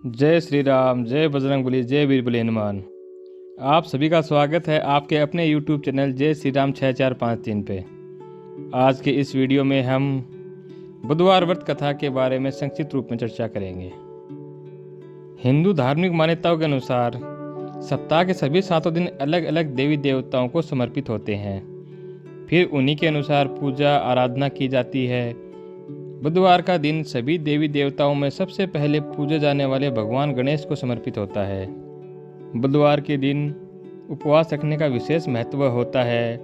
जय श्री राम, जय बजरंगबली, जय वीरबली हनुमान। आप सभी का स्वागत है आपके अपने YouTube चैनल जय श्री राम 6453 पे। आज के इस वीडियो में हम बुधवार व्रत कथा के बारे में संक्षिप्त रूप में चर्चा करेंगे। हिंदू धार्मिक मान्यताओं के अनुसार सप्ताह के सभी 7 दिन अलग अलग देवी देवताओं को समर्पित होते हैं। फिर उन्हीं के अनुसार पूजा आराधना की जाती है। बुधवार का दिन सभी देवी देवताओं में सबसे पहले पूजे जाने वाले भगवान गणेश को समर्पित होता है। बुधवार के दिन उपवास रखने का विशेष महत्व होता है,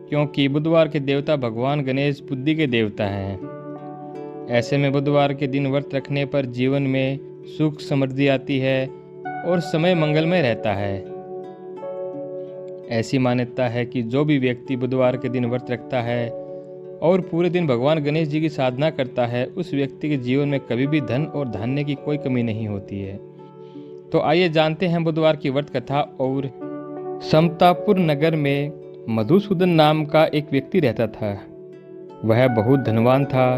क्योंकि बुधवार के देवता भगवान गणेश बुद्धि के देवता हैं। ऐसे में बुधवार के दिन व्रत रखने पर जीवन में सुख समृद्धि आती है और समय मंगलमय रहता है। ऐसी मान्यता है कि जो भी व्यक्ति बुधवार के दिन व्रत रखता है और पूरे दिन भगवान गणेश जी की साधना करता है, उस व्यक्ति के जीवन में कभी भी धन और धान्य की कोई कमी नहीं होती है। तो आइए जानते हैं बुधवार की व्रत कथा। और समतापुर नगर में मधुसूदन नाम का एक व्यक्ति रहता था। वह बहुत धनवान था।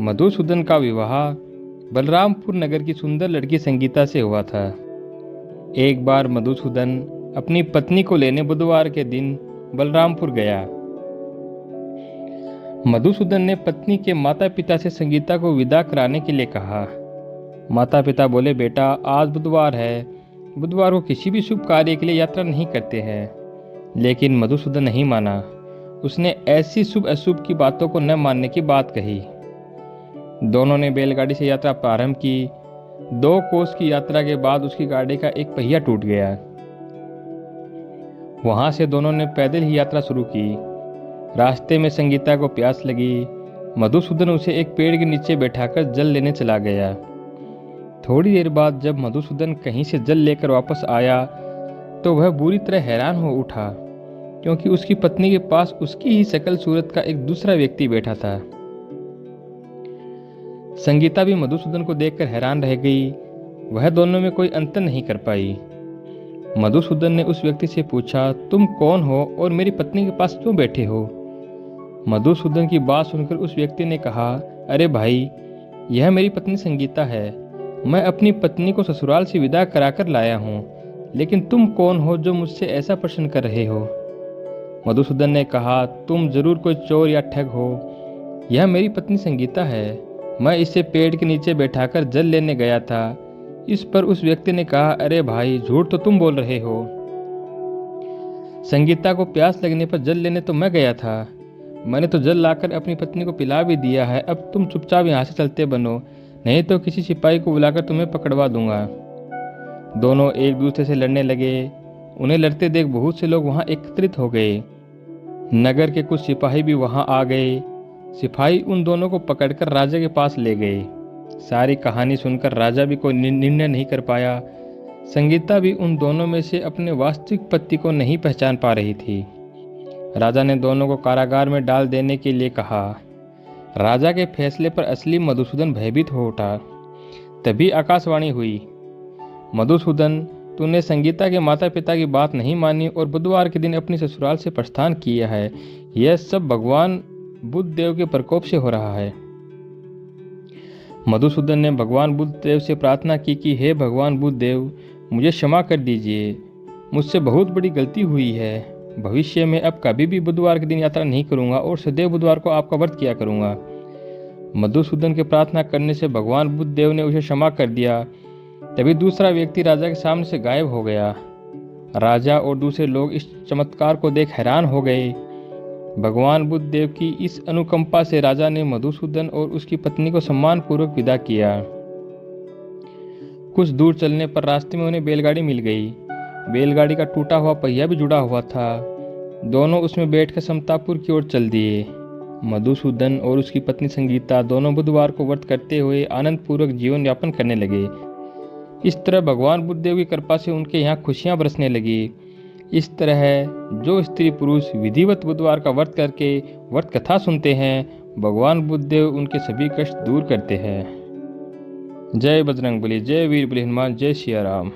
मधुसूदन का विवाह बलरामपुर नगर की सुंदर लड़की संगीता से हुआ था। एक बार मधुसूदन अपनी पत्नी को लेने बुधवार के दिन बलरामपुर गया। मधुसूदन ने पत्नी के माता पिता से संगीता को विदा कराने के लिए कहा। माता पिता बोले, बेटा आज बुधवार है, बुधवार को किसी भी शुभ कार्य के लिए यात्रा नहीं करते हैं। लेकिन मधुसूदन नहीं माना। उसने ऐसी शुभ अशुभ की बातों को न मानने की बात कही। दोनों ने बैलगाड़ी से यात्रा प्रारंभ की। 2 कोस की यात्रा के बाद उसकी गाड़ी का एक पहिया टूट गया। वहां से दोनों ने पैदल ही यात्रा शुरू की। रास्ते में संगीता को प्यास लगी। मधुसूदन उसे एक पेड़ के नीचे बैठाकर जल लेने चला गया। थोड़ी देर बाद जब मधुसूदन कहीं से जल लेकर वापस आया तो वह बुरी तरह हैरान हो उठा, क्योंकि उसकी पत्नी के पास उसकी ही शकल सूरत का एक दूसरा व्यक्ति बैठा था। संगीता भी मधुसूदन को देखकर हैरान रह गई। वह दोनों में कोई अंतर नहीं कर पाई। मधुसूदन ने उस व्यक्ति से पूछा, तुम कौन हो और मेरी पत्नी के पास क्यों बैठे हो? मधुसूदन की बात सुनकर उस व्यक्ति ने कहा, अरे भाई, यह मेरी पत्नी संगीता है। मैं अपनी पत्नी को ससुराल से विदा कराकर लाया हूँ, लेकिन तुम कौन हो जो मुझसे ऐसा प्रश्न कर रहे हो? मधुसूदन ने कहा, तुम जरूर कोई चोर या ठग हो। यह मेरी पत्नी संगीता है। मैं इसे पेड़ के नीचे बैठाकर जल लेने गया था। इस पर उस व्यक्ति ने कहा, अरे भाई, झूठ तो तुम बोल रहे हो। संगीता को प्यास लगने पर जल लेने तो मैं गया था। मैंने तो जल लाकर अपनी पत्नी को पिला भी दिया है। अब तुम चुपचाप यहाँ से चलते बनो, नहीं तो किसी सिपाही को बुलाकर तुम्हें पकड़वा दूंगा। दोनों एक दूसरे से लड़ने लगे। उन्हें लड़ते देख बहुत से लोग वहां एकत्रित हो गए। नगर के कुछ सिपाही भी वहां आ गए। सिपाही उन दोनों को पकड़कर राजा के पास ले गए। सारी कहानी सुनकर राजा भी कोई निर्णय नहीं कर पाया। संगीता भी उन दोनों में से अपने वास्तविक पति को नहीं पहचान पा रही थी। राजा ने दोनों को कारागार में डाल देने के लिए कहा। राजा के फैसले पर असली मधुसूदन भयभीत हो उठा। तभी आकाशवाणी हुई, मधुसूदन, तूने संगीता के माता पिता की बात नहीं मानी और बुधवार के दिन अपनी ससुराल से प्रस्थान किया है। यह सब भगवान बुद्ध देव के प्रकोप से हो रहा है। मधुसूदन ने भगवान बुद्ध देव से प्रार्थना की कि हे भगवान बुद्ध देव, मुझे क्षमा कर दीजिए। मुझसे बहुत बड़ी गलती हुई है। भविष्य में अब कभी भी बुधवार के दिन यात्रा नहीं करूंगा और सदैव बुधवार को आपका व्रत किया करूंगा। मधुसूदन के प्रार्थना करने से भगवान बुद्ध देव ने उसे क्षमा कर दिया। तभी दूसरा व्यक्ति राजा के सामने से गायब हो गया। राजा और दूसरे लोग इस चमत्कार को देख हैरान हो गए। भगवान बुद्ध देव की इस अनुकंपा से राजा ने मधुसूदन और उसकी पत्नी को सम्मानपूर्वक विदा किया। कुछ दूर चलने पर रास्ते में उन्हें बैलगाड़ी मिल गई। बैलगाड़ी का टूटा हुआ पहिया भी जुड़ा हुआ था। दोनों उसमें बैठकर समतापुर की ओर चल दिए। मधुसूदन और उसकी पत्नी संगीता दोनों बुधवार को व्रत करते हुए आनंद पूर्वक जीवन यापन करने लगे। इस तरह भगवान बुद्ध देव की कृपा से उनके यहाँ खुशियाँ बरसने लगी। इस तरह जो स्त्री पुरुष विधिवत बुधवार का व्रत करके व्रत कथा सुनते हैं, भगवान बुद्ध देव उनके सभी कष्ट दूर करते हैं। जय बजरंगबली, जय वीरबली हनुमान, जय सिया राम।